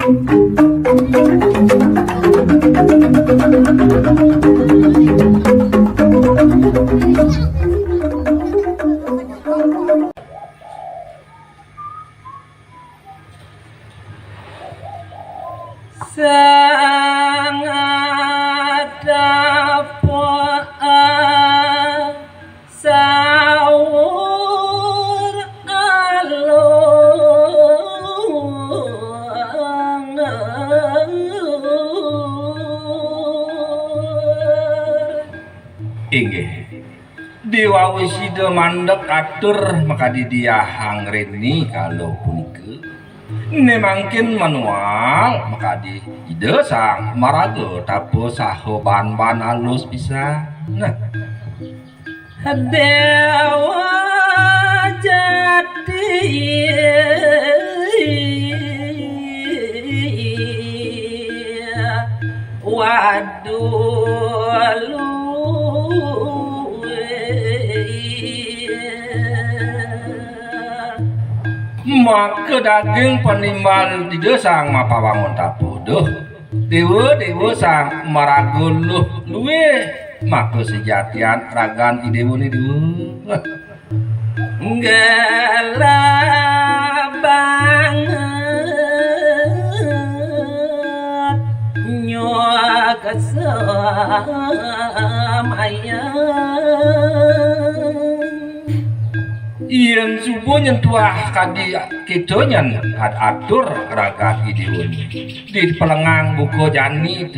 sangat dapat sahur alung inggih diwawisida mandheg atur maka didiahang reni kalau punika nemangkin manual maka di ide sang maraga tapo saho ban-ban halus bisa nah dewa jati waduh maka daging penimbal di desang mapawangun tapu duh dewa sang maraguluh luwe maka sejatian ragan idewuni duh gala banget nyoa kesamayang yen subuh nyentuah kadi kedonyan atur raga ideun di pelengang buku jani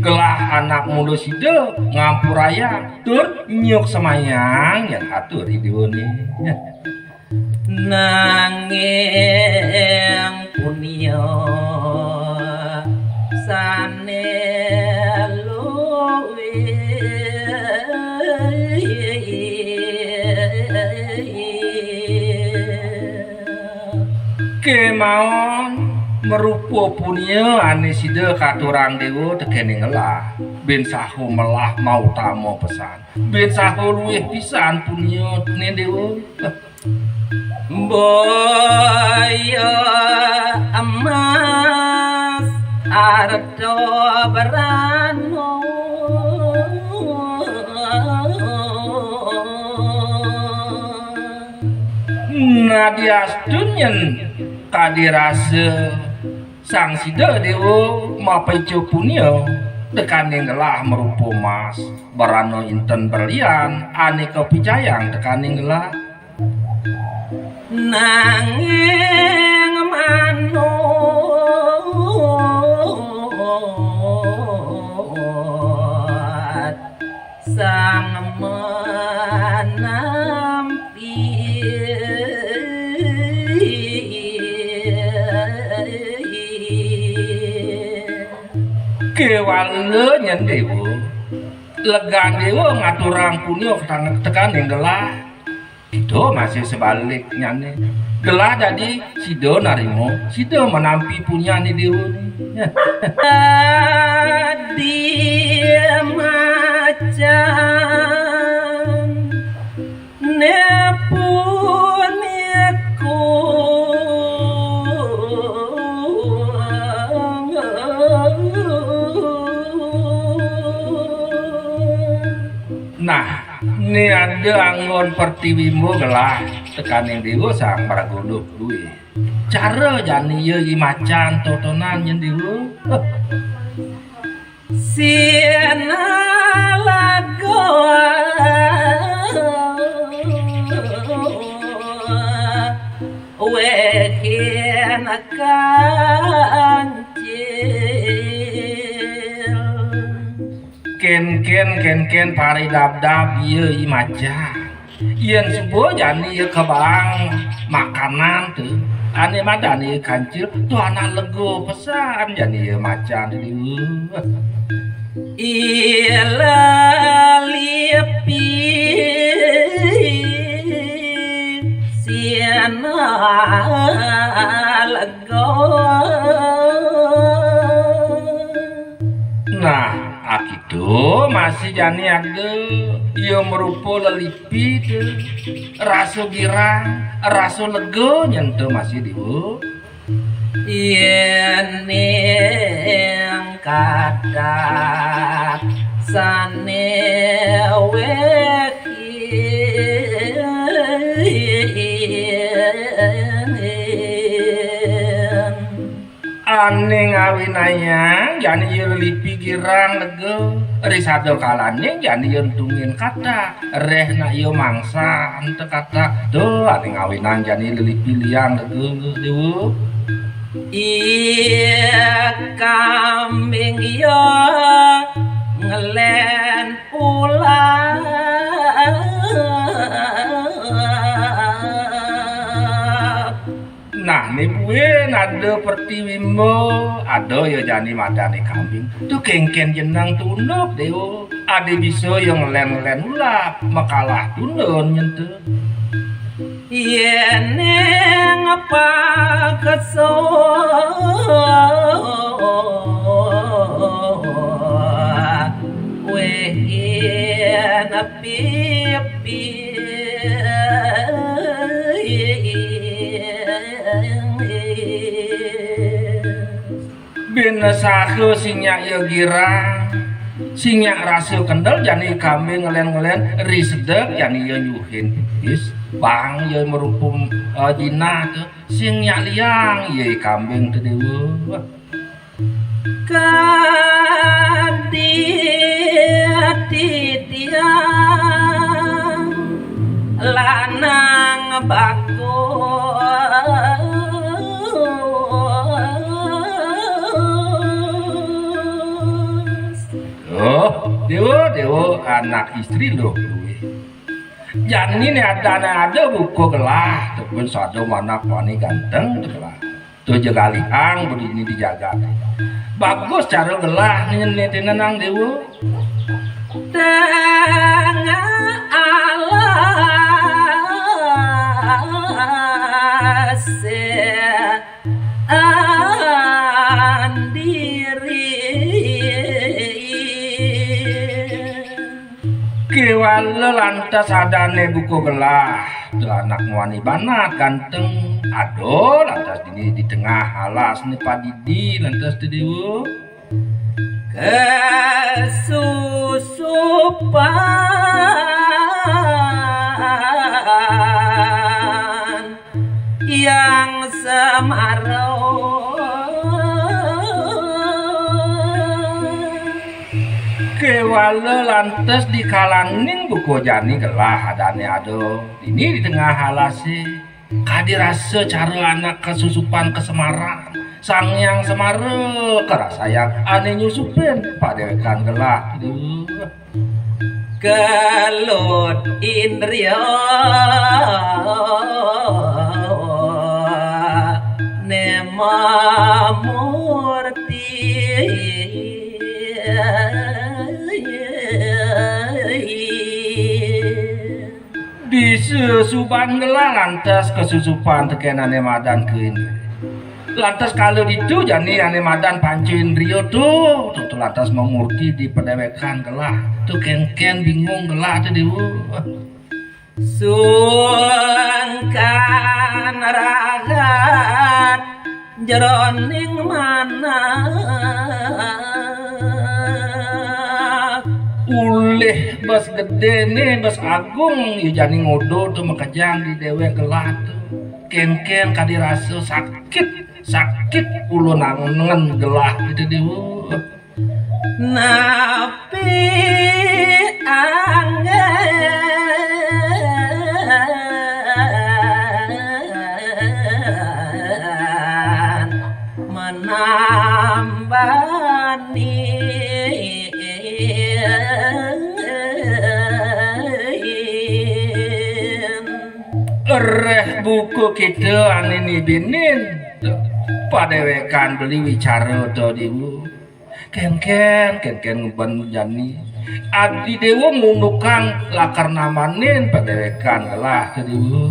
gelah anak mulu sida ngampuraya tur nyuk semayang yang atur ideun nanging punya kemaon merupa punya ane sida katurang dewa tekene ngelah ben sahu melah mau tamo pesan ben sahu luwih pisan punya ne dewa boyo emas ardo berano nadia dunyen kadirase sang sida dewa mapejo punya tekane ngelah merupa mas berano inten berlian ane kepicayang tekane ngelah nanging manut sang menampi kewale nyen dewa legan dewa ngaturang punya tekan yang gelah itu masih sebaliknya nih gelah jadi sido narimo sido menampi punya nih dewa dia macan nepuniku nah ini ada anggon pertiwimbo gelah tekaning dewa sang maraguluh duwe cara jani ye macan totonan yen dewa siena lago wekin kancil ken pari dab ye macan yen subuh jani ye kebang makanan tuh ane madani kancil tuh anak lego pesan jani ye macan dewa ila lipi siana lago nah akitu masih jani ada ia merupa lelipi tuh raso girang raso lego nyentuh masih dewa yen ning kadak sane ane ngawinayang jani yeun lipi girang lege risado kalane jani yeun tungin kata reh na ieu mangsa ante kata do ane ngawinang jani lipi liang lege dewu iya kambing yo ngelen pulang nah nih gue ada pertiwimo ada ya jani madani kambing tuh kengken jenang tunuk dewo ada bisa yang len-len ulap makalah tunun nyentuh yen apa keso yen pipi bina sahu sinyak ya girang sinyak rasio kendal jani kambing ngelen-ngelen risedek jani ya nyuhin is bang ya merupum jina tuh sinyak liang ya kambing tuh dewa kaditiang lanang bagus dewa anak istri loh jani nih ada buku gelah tepun sado mana wani ganteng telah tuh jaga liang begini dijaga bagus cara gelah nih tenang dewa tengah alas kiwala lantas adane buku gelah tuh anak wani banat ganteng ado lantas ini di tengah alas nih padidi lantas tuh dewa kesusupan yang semarak kewala lantas di kalaning buku jani gelah adane ado ini di tengah halase kadirasa cara anak kesusupan kesemarang sang yang semare kerasa yang ane nyusupin padekan gelah gelut indriya nemamurti disusupan gelah lantas kesusupan tekenane madan ke ini lantas kalau itu jani ane madan pancuin Rio tuh lantas mengurti di pedewekan gelah tuh ken bingung gelah tuh dewa sungkan ragat jeroning mana ulih bas gede nih bas agung ya jani ngodo tuh makajang di dewek gelah tuh ken kadirasa sakit ulo nangen gelah itu dewa napi angen menambani reh buku kita ane nih binin padewekan beli wicara to dewa ken ngeban jani adi dewa ngunukang lakar namanin padewekan gelah dewa